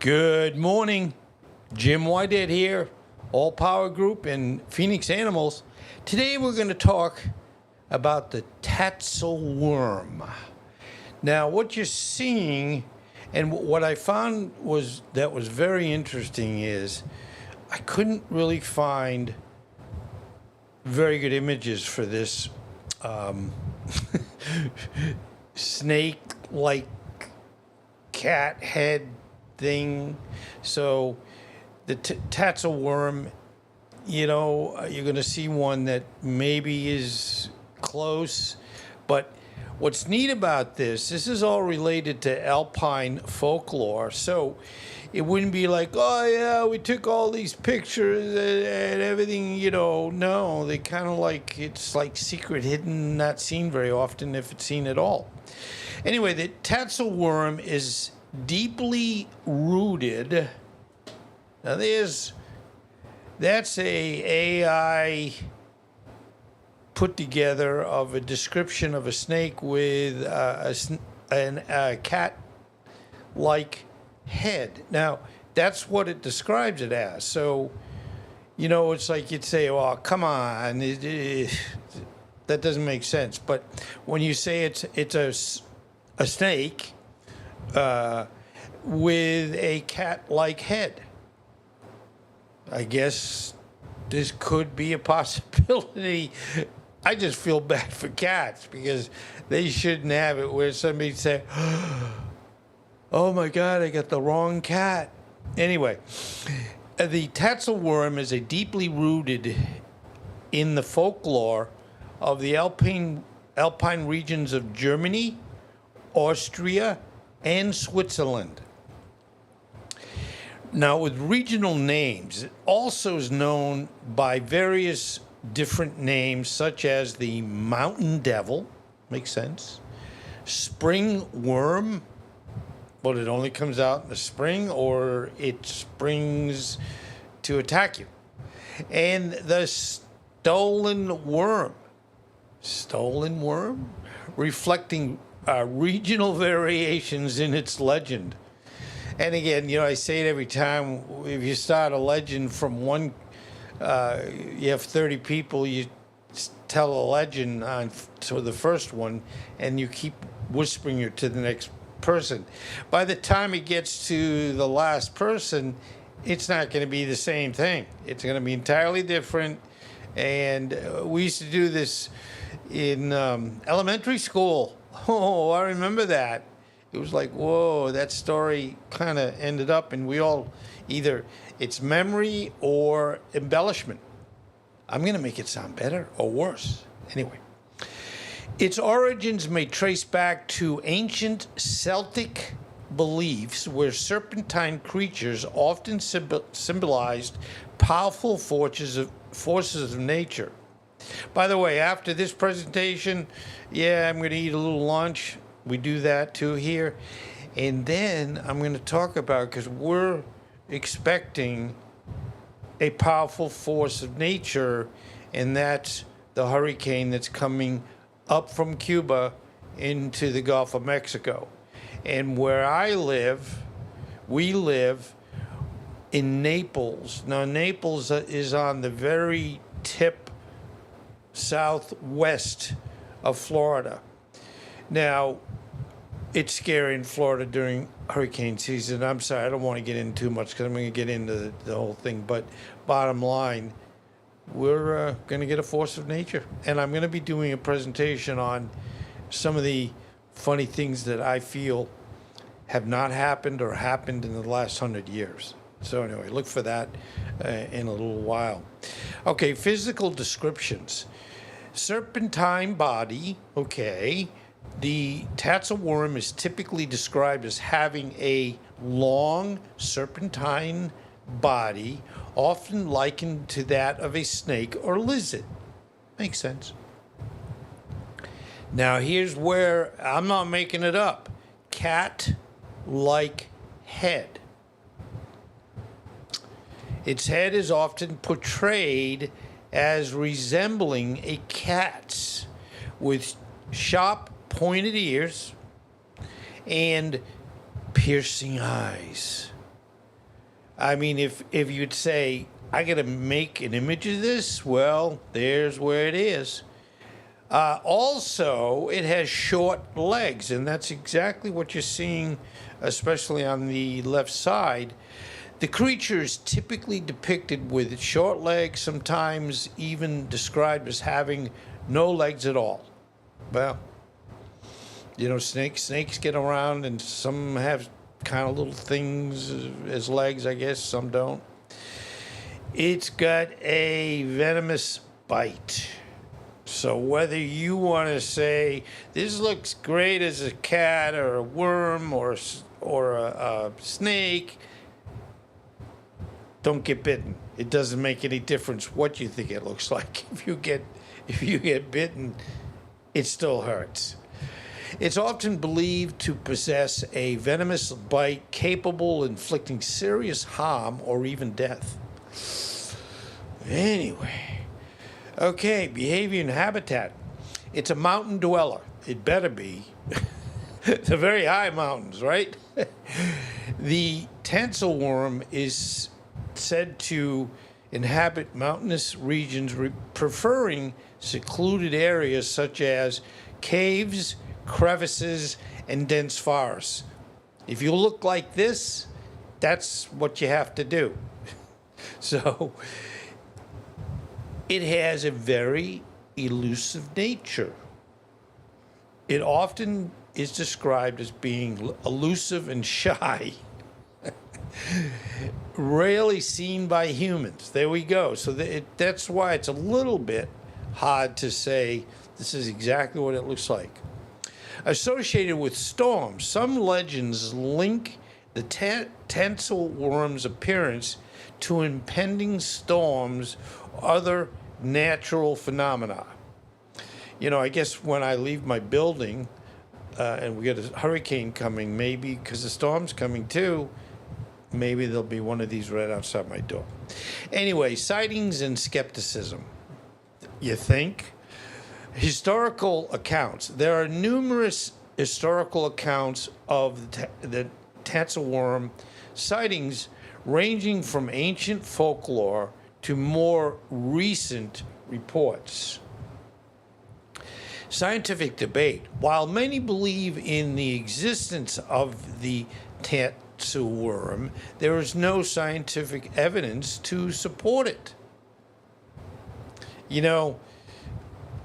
Good morning. Jim Whitehead here, All Power Group and Phoenix Animals. Today we're going to talk about the Tatzelwurm. Now, what you're seeing, and what I found was very interesting is I couldn't really find very good images for this snake-like cat head thing. So the Tatzelwurm, you're going to see one that maybe is close. But what's neat about this is all related to alpine folklore. So it wouldn't be like, oh, yeah, we took all these pictures and everything, No, they kind of like, it's like secret, hidden, not seen very often, if it's seen at all. Anyway, the Tatzelwurm is deeply rooted. Now that's a AI put together of a description of a snake with a cat-like head. Now, that's what it describes it as. So, it's like you'd say, "Oh, come on, that doesn't make sense." But when you say it's a snake with a cat-like head, I guess this could be a possibility. I just feel bad for cats because they shouldn't have it where somebody say, "Oh my God, I got the wrong cat." Anyway, the Tatzelwurm is a deeply rooted in the folklore of the alpine regions of Germany, Austria, and Switzerland. Now, with regional names, it also is known by various different names, such as the mountain devil, makes sense, spring worm, but it only comes out in the spring or it springs to attack you, and the stolen worm, reflecting regional variations in its legend. And again, I say it every time, if you start a legend from one, you have 30 people, you tell a legend to the first one, and you keep whispering it to the next person. By the time it gets to the last person, it's not going to be the same thing. It's going to be entirely different. And we used to do this in elementary school. Oh, I remember that. It was like, whoa, that story kind of ended up, and we all either it's memory or embellishment. I'm going to make it sound better or worse. Anyway, its origins may trace back to ancient Celtic beliefs where serpentine creatures often symbolized powerful forces of nature. By the way, after this presentation, I'm going to eat a little lunch. We do that too here. And then I'm going to talk about, because we're expecting a powerful force of nature, and that's the hurricane that's coming up from Cuba into the Gulf of Mexico. And where we live in Naples. Now, Naples is on the very tip southwest of Florida. Now, it's scary in Florida during hurricane season. I'm sorry, I don't want to get into too much because I'm going to get into the whole thing. But bottom line, we're going to get a force of nature. And I'm going to be doing a presentation on some of the funny things that I feel have not happened or happened in the last 100 years. So anyway, look for that in a little while. Okay, physical descriptions. Serpentine body, okay. The Tatzelwurm is typically described as having a long serpentine body, often likened to that of a snake or lizard. Makes sense. Now, here's where I'm not making it up. Cat-like head. Its head is often portrayed as resembling a cat's, with sharp pointed ears and piercing eyes. I mean, if you'd say, I got to make an image of this, well, there's where it is. Also, it has short legs, and that's exactly what you're seeing, especially on the left side. The creature is typically depicted with short legs, sometimes even described as having no legs at all. Well, you know, snakes get around, and some have kind of little things as legs, I guess, some don't. It's got a venomous bite. So whether you want to say this looks great as a cat or a worm or a snake, don't get bitten. It doesn't make any difference what you think it looks like. If you get bitten, it still hurts. It's often believed to possess a venomous bite capable of inflicting serious harm or even death. Anyway, okay, behavior and habitat. It's a mountain dweller. It better be. The very high mountains, right? The Tatzelwurm is said to inhabit mountainous regions, preferring secluded areas such as caves, crevices, and dense forests. If you look like this, that's what you have to do. So it has a very elusive nature. It often is described as being elusive and shy. Rarely seen by humans. There we go. So that's why it's a little bit hard to say this is exactly what it looks like. Associated with storms, some legends link the Tatzelwurm's appearance to impending storms or other natural phenomena. You know, I guess when I leave my building and we get a hurricane coming, maybe because the storm's coming too, maybe there'll be one of these right outside my door. Anyway, sightings and skepticism. You think? Historical accounts. There are numerous historical accounts of the Tatzelwurm sightings, ranging from ancient folklore to more recent reports. Scientific debate. While many believe in the existence of the Tatzelwurm, there is no scientific evidence to support it. You know,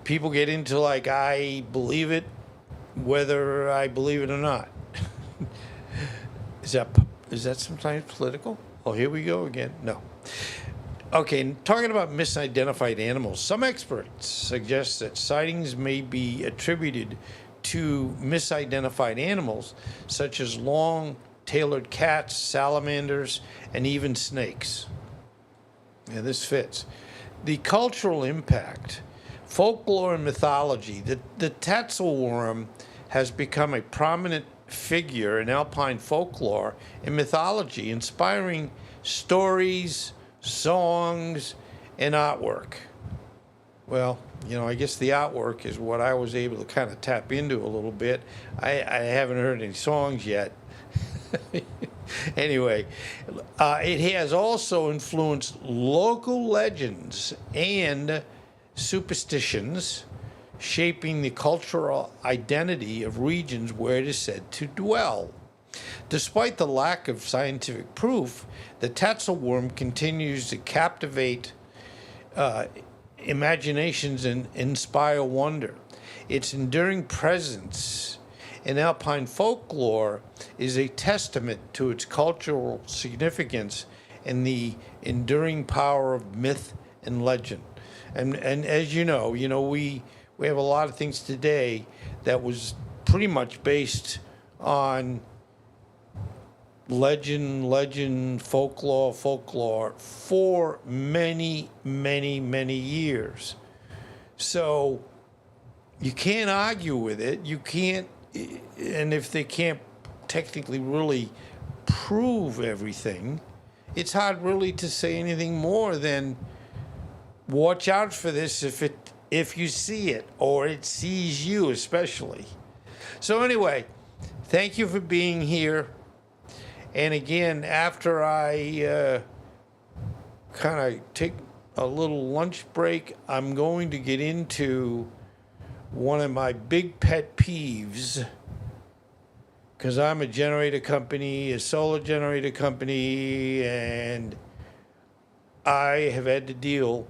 people get into like, I believe it, whether I believe it or not. Is that sometimes political? Oh, here we go again. No. Okay, talking about misidentified animals, some experts suggest that sightings may be attributed to misidentified animals, such as long-tailored cats, salamanders, and even snakes. Yeah, this fits. The cultural impact. Folklore and mythology. The Tatzelwurm has become a prominent figure in alpine folklore and mythology, inspiring stories, songs, and artwork. Well, you know, I guess the artwork is what I was able to kind of tap into a little bit. I haven't heard any songs yet. Anyway, it has also influenced local legends and superstitions, shaping the cultural identity of regions where it is said to dwell. Despite the lack of scientific proof, the Tatzelwurm continues to captivate imaginations and inspire wonder. Its enduring presence in alpine folklore is a testament to its cultural significance and the enduring power of myth and legend. And as you know, we have a lot of things today that was pretty much based on legend, folklore for many, many, many years. So you can't argue with it. You can't, and if they can't technically really prove everything, it's hard really to say anything more than watch out for this if you see it, or it sees you especially. So anyway, thank you for being here. And again, after I kind of take a little lunch break, I'm going to get into one of my big pet peeves, because I'm a generator company, a solar generator company, and I have had to deal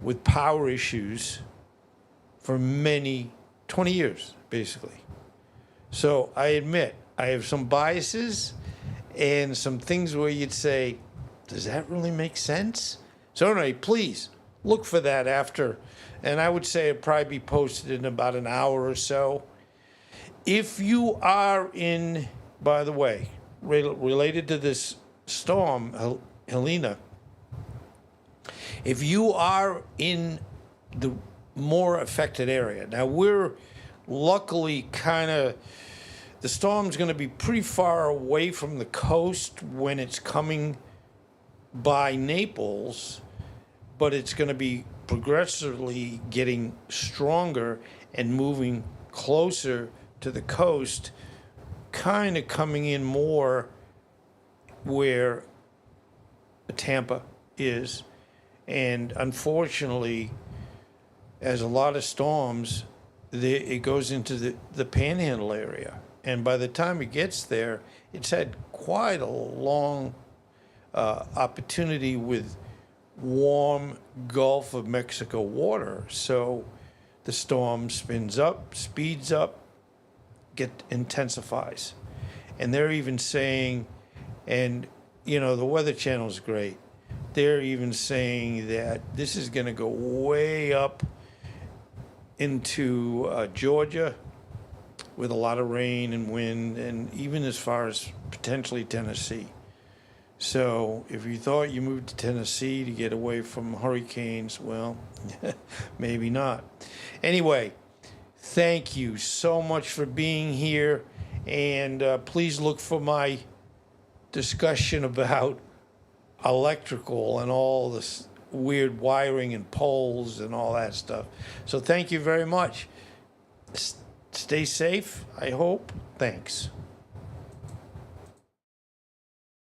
with power issues for 20 years, basically. So I admit I have some biases and some things where you'd say, does that really make sense? So anyway, please look for that after, and I would say it'll probably be posted in about an hour or so. If you are in, by the way, related to this storm, Helena, if you are in the more affected area, now we're luckily the storm's going to be pretty far away from the coast when it's coming by Naples, but it's going to be progressively getting stronger and moving closer to the coast, kind of coming in more where Tampa is. And unfortunately, as a lot of storms, it goes into the Panhandle area. And by the time it gets there, it's had quite a long opportunity with warm Gulf of Mexico water. So the storm spins up, speeds up, intensifies. And they're even saying, and the Weather Channel is great, they're even saying that this is going to go way up into Georgia with a lot of rain and wind, and even as far as potentially Tennessee. So if you thought you moved to Tennessee to get away from hurricanes, well, maybe not. Anyway, thank you so much for being here, and please look for my discussion about electrical and all this weird wiring and poles and all that stuff. So thank you very much. Stay safe, I hope. Thanks.